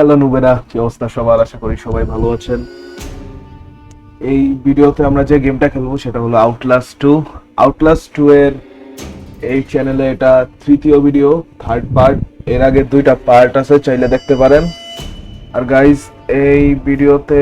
Hello নুবেরা, কি অবস্থা সবার? আশা করি সবাই ভালো আছেন। এই ভিডিওতে আমরা যে গেমটা খেলবো সেটা হলো আউটলাস্ট টু এর এই চ্যানেলে এটা তৃতীয় ভিডিও, থার্ড পার্ট। এর আগে দুইটা পার্ট আছে, চাইলে দেখতে পারেন। আর গাইজ, এই ভিডিওতে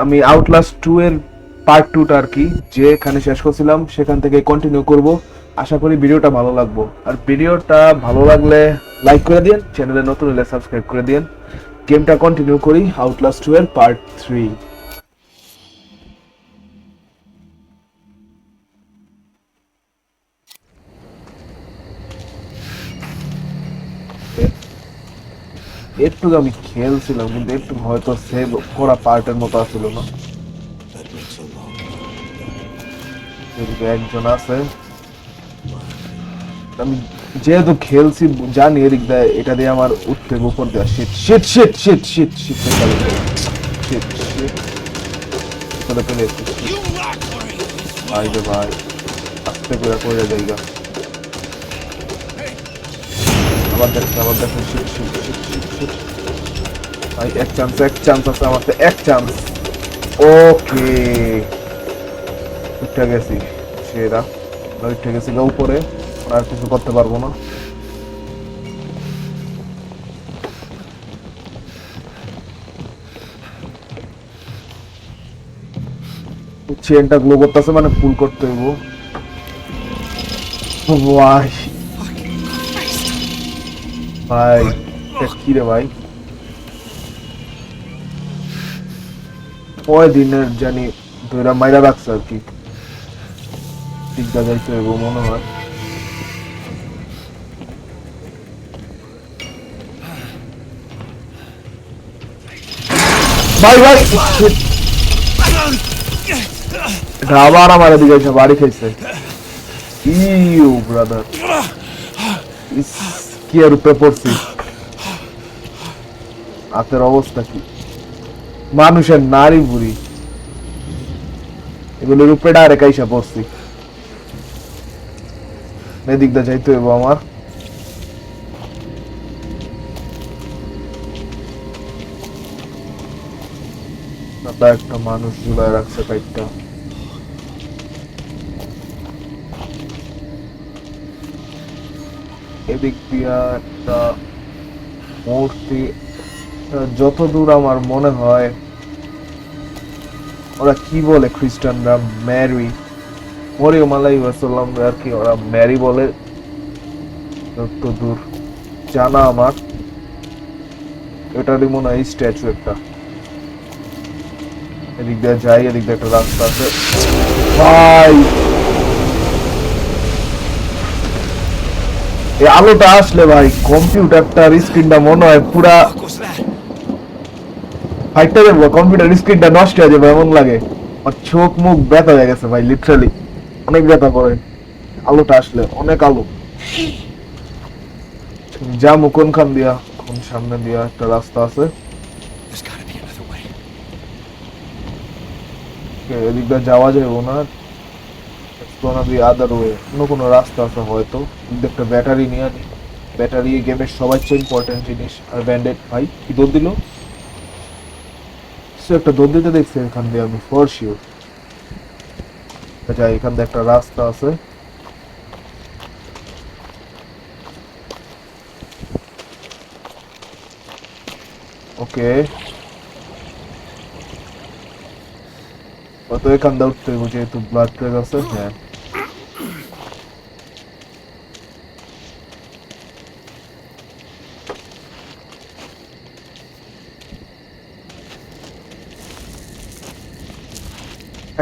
আমি আউটলাস্ট 2 এর পার্ট 2টা আর কি যেখানে শেষ করছিলাম সেখান থেকে কন্টিনিউ করব। আশা করি ভিডিওটা ভালো লাগবে। আর ভিডিওটা ভালো লাগলে লাইক করে দিন, চ্যানেলে নতুন হলে সাবস্ক্রাইব করে দিন। গেমটা কন্টিনিউ করি, আউটলাস্ট 2 এর পার্ট 3। একটু আমি খেলছিলাম কিন্তু একটু হয়তো সেভ করা পার্টের মতো আসছিল না। এদিকে একজন আছে, আমি যেহেতু খেলছি জানি এদিক দিয়ে এটা দিয়ে আমার উঠতে উপর দেওয়া। Shit shit shit shit shit shit shit shit করে পেলে ভাই রে ভাই, আস্তে করে পড়ে জায়গা। আবার দেখো shit shit shit shit shit. ভাই এক চান্স আছে আমার, তো এক চান্স। ওকে, উঠে গেছি। সেরা উঠে গেছি গা উপরে, আর কিছু করতে পারবো না। চেনটা গ্লো করতেছে, মানে পুল করতে হইব। ভাই ভাই, কি রে ভাই, কয় দিনের জানি ধইরা মাইরা রাখছে আর কি। দিকটা যাইতে হইব মনে হয়। ভাই ভাই, এটা আবার আমার এদিকে এসে বাড়ি খাইছে। ইউ ব্রাদার, কি আর উপরে পড়ছি। হাতের অবস্থা কি, মানুষের নারী বুড়ি এগুলোর উপরে ডাইরেক্ট আইসা পড়ছি। এদিকটা যাইতে হইব আমার। একটা মানুষ ঝুলায় রাখছে কাইটটা। এদিক দিয়া একটা মূর্তি, যতদূর আমার মনে হয় ওরা কি বলে খ্রিস্টানরা, ম্যারি, মরিয়ম আলাইহিসসালাম আর কি ওরা ম্যারি বলে, যতদূর জানা আমার। এটারই মনে হয় স্ট্যাচু একটা। এদিক দিয়ে যাই, এদিক দিয়ে একটা রাস্তা আছে। ভাই, এই আলোটা আসলে ভাই কম্পিউটারটার স্ক্রিনটা মনে হয় পুরা ফাইটটা দেবো, কম্পিউটার স্ক্রিনটা নষ্ট হয়ে যাবে এমন লাগে। আর চোখ মুখ ব্যথা হয়ে গেছে ভাই, লিটারালি অনেক ব্যথা করে আলোটা আসলে, অনেক আলো। যাবো কোনখান দিয়া? কোন সামনে দিয়া একটা রাস্তা আছে, এদিক দিয়ে যাওয়া যাবে না। আদার ওয়ে, অন্য কোনো রাস্তা আছে হয়তো। একটা ব্যাটারি নিয়ে আনি, ব্যাটারি গেমের সবার চেয়ে ইম্পর্টেন্ট জিনিস। আর ব্যান্ডেড ভাই কি দৌড় দিল, সে একটা দৌড় দিতে দেখছে এখান দিয়ে, আমি ফর শিওর। যাই, এখান দিয়ে একটা রাস্তা আছে। ওকে, তো এখান দিয়ে উঠতে হইব যেহেতু ব্লাড ট্রেক আছে। হ্যাঁ,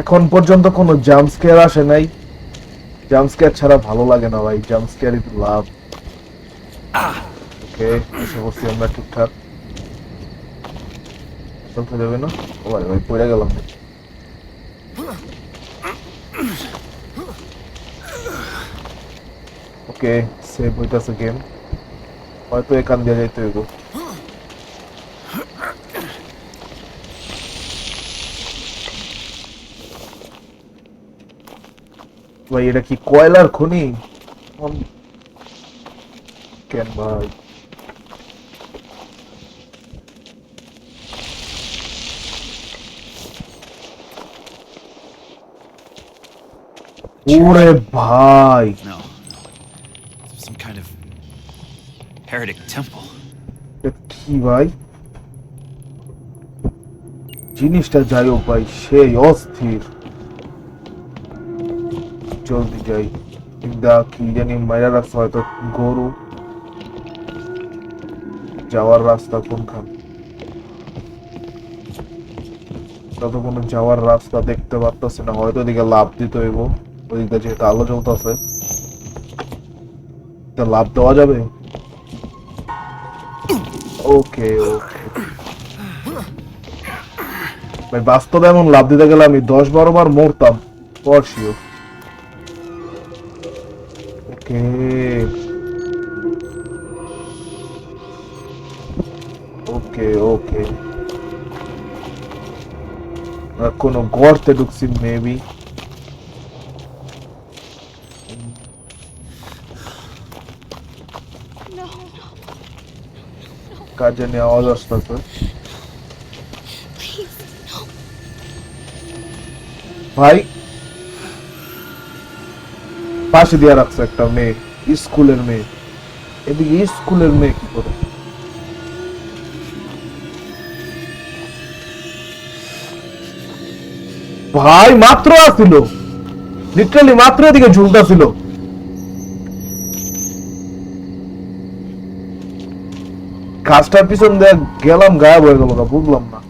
এখন পর্যন্ত কোনো জাম্প স্কেয়ার আসে নাই। জাম্প স্কেয়ার ছাড়া ভালো লাগে না ভাই, জাম্প স্কেয়ারই তো লাভ। ওকে, এসে বসছি আমরা ঠিকঠাক। চলতে যাবে না? ও ভাই ভাই, পড়ে গেলাম। ওকে, সেভ হইতাছে গেম, হয়তো এখান দিয়ে যাইতে হইব। ভাই এটা কি কয়লার খনি? কেন ভাই, ওরে ভাই No. Some kind of heretic temple. এটা কি ভাই জিনিসটা যাই হোক ভাই সেই অস্থির জলদি যাই কি জানি মাইরা রাখছে হয়তো গরু যাওয়ার রাস্তা কোনখান তা তো কোনো যাওয়ার রাস্তা দেখতে পারতেছে না হয়তো ওদিকে লাভ দিতে হইব ওদিকে যেহেতু আলো জ্বলতেছে লাভ দেওয়া যাবে ওকে ওকে ভাই বাস্তবে এমন লাভ দিতে গেলে আমি 10-12 বার মরতাম ফর শিওর ওকে ওকে ওকে কোনো গর্তে ঢুকছি মেবি No. কাজে নিয়ে আওয়াজ আসতেছে Please. No. ভাই পাশে দিয়ে রাখছে একটা মেয়ে স্কুলের মেয়ে এদিকে স্কুলের মেয়ে কি করে ভাই মাত্র আসছিল লিটারালি মাত্র এদিকে ঝুলতেছিল গাছটার পিছন দিয়ে গেলাম গায়েব হয়ে গেল না বুঝলাম না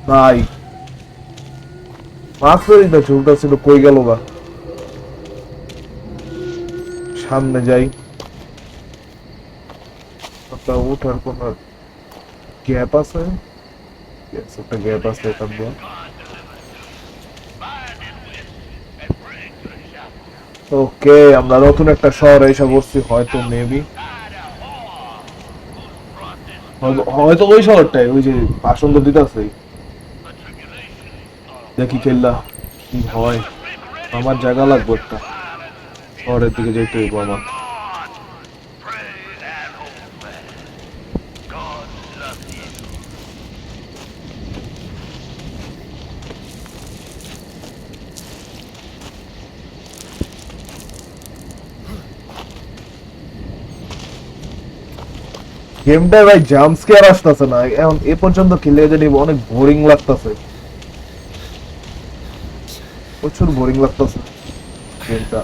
ভাই মাত্র এদিকে ঝুলতেছিল কই গেল গা সামনে যাই ওঠার কোন গ্যাপ আছে একটা গ্যাপ আছে এখান দিয়ে ওকে আমরা নতুন একটা শহরে এসে বসছি হয়তো মেবি হয়তো ওই শহরটাই ওই যে আসন তো দিতেছে দেখি খেললা কি হয় আমার জায়গা লাগবে একটা শহরের দিকে যেতে হইব আমার গেমটা ভাই জাম্প স্কেয়ার আসতেছে না এখন এ পর্যন্ত খেলে জানি অনেক বোরিং লাগতেছে প্রচুর বোরিং লাগতেছে গেমটা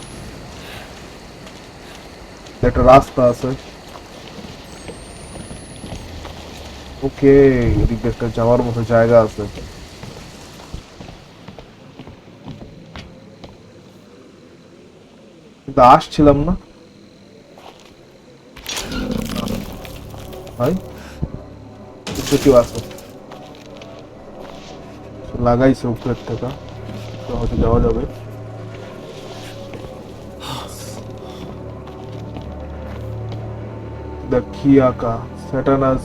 একটা রাস্তা আছে ওকে এদিকে একটা যাওয়ার মতো জায়গা আছে কিন্তু আসছিলাম না ভাই কিছু আছে লাগাইছে উপরের থেকে তো হয়তো যাওয়া যাবে দ্য কিয়াকা স্যাটানাস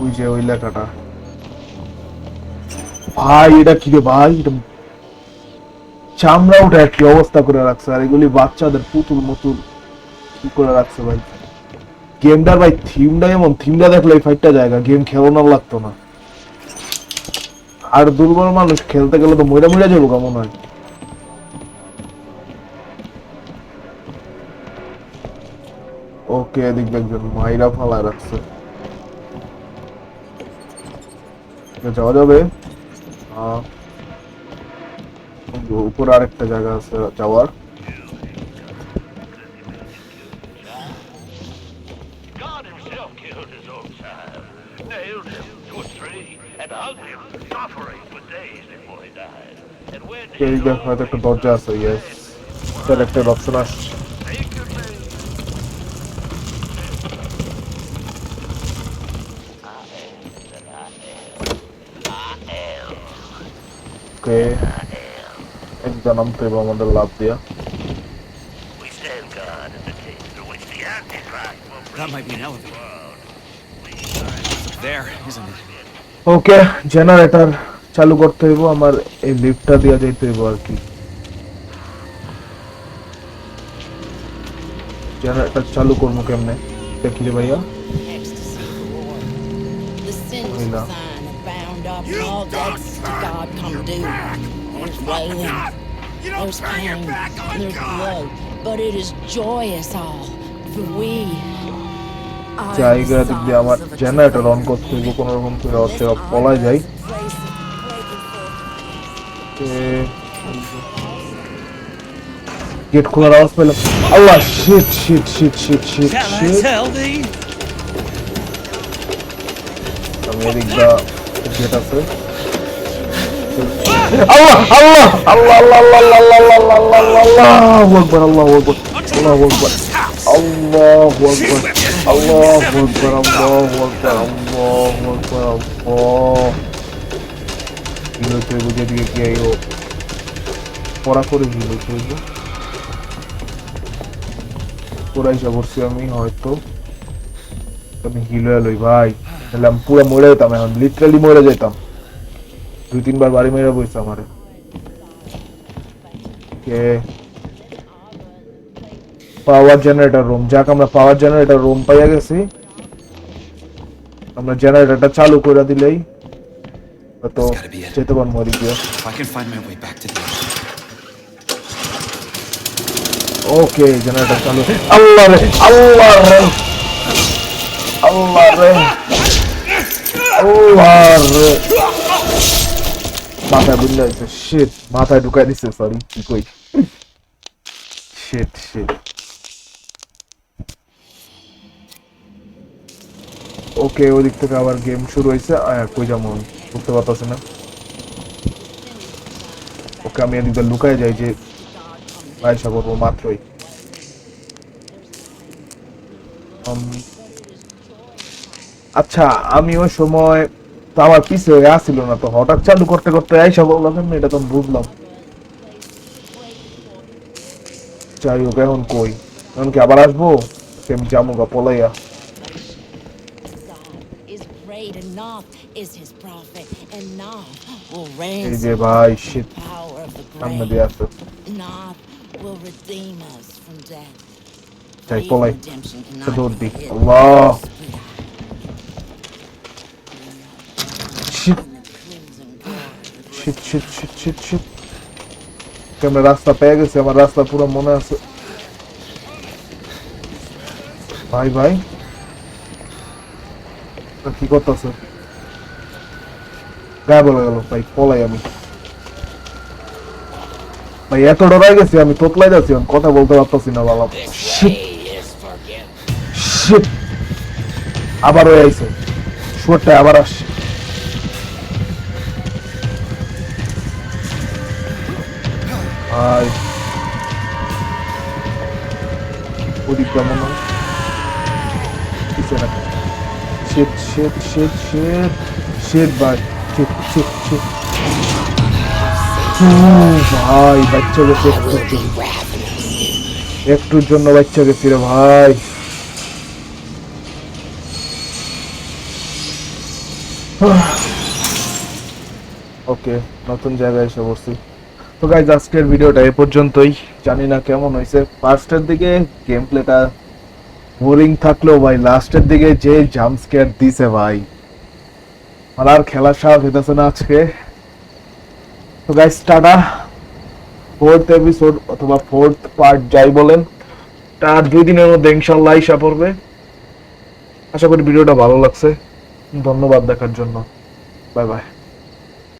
ওই যে ওই লেখাটা ভাই এটা কি রে ভাই এটা চামড়া উঠে কি অবস্থা করে রাখছে আর এগুলি বাচ্চাদের পুতুল মতুল কি করে রাখছে ভাই গেমটার ভাই থিমটা এমন থিমটা দেখলে এই ফাইটটা জায়গা গেম খেলানোর লাগতো না আর দুর্বল মানুষ খেলতে গেলে তো মইরা মইরা যাবো কেমন হয় ওকে এদিক দেখবেন মাইরা ফালা রাখছে যাওয়া যাবে উপর আরেকটা জায়গা আছে যাওয়ার এই দেখো হয়তো একটা দরজা আছে ইয়েস সিলেক্টেড অপশন আসছে ওকে একদম নামতে হবে আমাদের লাভ দিয়া That might be an elevator. It's up there, isn't it? Okay generator চালু করতে হইব আমার এই লিফটটা দিয়া যাইতে হইব আর কি জেনারেটর চালু করবো কেমনে দেখলি ভাইয়া Ecstasy galore. The sinister Mira. sign that bound burned up and all that's God come due. There's wailing, there's pain, there's blood, but it is joyous all, for we are জায়গা the দিক দিয়ে আমার sons of a generator on true করতে হইব land. কোন রকম করে This অর্থে পলাই honor যাই is a place of breaking forth. Gate খোলার আওয়াজ পেলাম আল্লাহ shit shit shit shit shit Can I shit tell thee? আমি এদিক দা গেট আছে আল্লাহ আল্লাহ আল্লাহ আল্লাহ আল্লাহ আল্লাহ আল্লাহ আল্লাহ আল্লাহু আকবার আল্লাহু আকবার আল্লাহু আকবার আল্লাহু আকবার আল্লাহু আকবার আল্লাহু আকবার আল্লাহু আকবার আল্লাহ হিলো তো বুঝে দিয়ে কি আইও পড়া করে হিলো তো পুরাই যাবছি আমি হয়তো আমি হিলো এলই ভাই তাহলে আমি পুরো মরে যেতাম এখন লিটারালি মরে যেতাম 2-3 বার বাড়ি মেরে বইছে আমারে কে পাওয়ার জেনারেটর রুম যাক আমরা পাওয়ার জেনারেটর রুম পাইয়া গেছি আমরা জেনারেটরটা চালু করে দিলেই তো যেতে পারবো ওদিক দিয়ে If I can find my way back to the okay generator চালু আল্লাহ রে আল্লাহ রে আল্লাহ রে আল্লাহ রে মাথায় বুঝলে শিট মাথায় ঢুকাই দিছে সরি কি কই শিট শিট ওকে ওদিক থেকে আবার গেম শুরু হয়েছে কই যাবো বুঝতে পারতেছি না ওকে আমি এদিকে লুকায় যাই যে আয়সা করবো মাত্রই আচ্ছা আমি ওই সময় তো আমার পিছে আসছিল না তো হঠাৎ চালু করতে করতে আয়সা বললাম এটা তো বুঝলাম যাই হোক এখন কই এখন কি আবার আসবো same জামুগা পলাইয়া Is great enough is his prophet, and Noth will reign এই যে ভাই sheet the power of the সামনে grave. দিয়ে আসছে Noth will redeem us from death. যাই Even পলাই redemption তো cannot দৌড় be দি hidden. আল্লাহ শিট In the crimson glory. শিট শিট শিট শিট শিট আমরা রাস্তা পেয়ে গেছি আমার রাস্তা পুরো মনে আছে ভাই ভাই কি করতেছে গায়ে বলে গেল ভাই পলাই আমি ভাই এত ডরাই গেছি আমি তোতলাই যাচ্ছি আমি কথা বলতে পারতেছি না বাবা শিট শিট আবার হয়ে আইছে শুয়ারটা আবার আসছে ভাই ওদিক কেমন কিছু না shit shit shit shit shit ভাই শিট শিট শিট ভাই বাচ্চা গেছে একটুর জন্য বাচ্চা গেছি রে ভাই ওকে নতুন জায়গায় এসে পড়ছি তো গাইজ আজকের ভিডিওটা এ পর্যন্তই জানি না কেমন হয়েছে ফার্স্টের দিকে গেম প্লেটা বোরিং থাকলেও ভাই লাস্টের দিকে যে জাম্প স্কেয়ার দিছে ভাই আমার আর খেলার সাহস হইতেছে না আজকে তো গাইজ টাটা ফোর্থ এপিসোড অথবা ফোর্থ পার্ট যাই বলেন তার 2 দিনের মধ্যে ইনশাআল্লাহ আইসা পড়বে আশা করি ভিডিওটা ভালো লাগছে ধন্যবাদ দেখার জন্য বাই বাই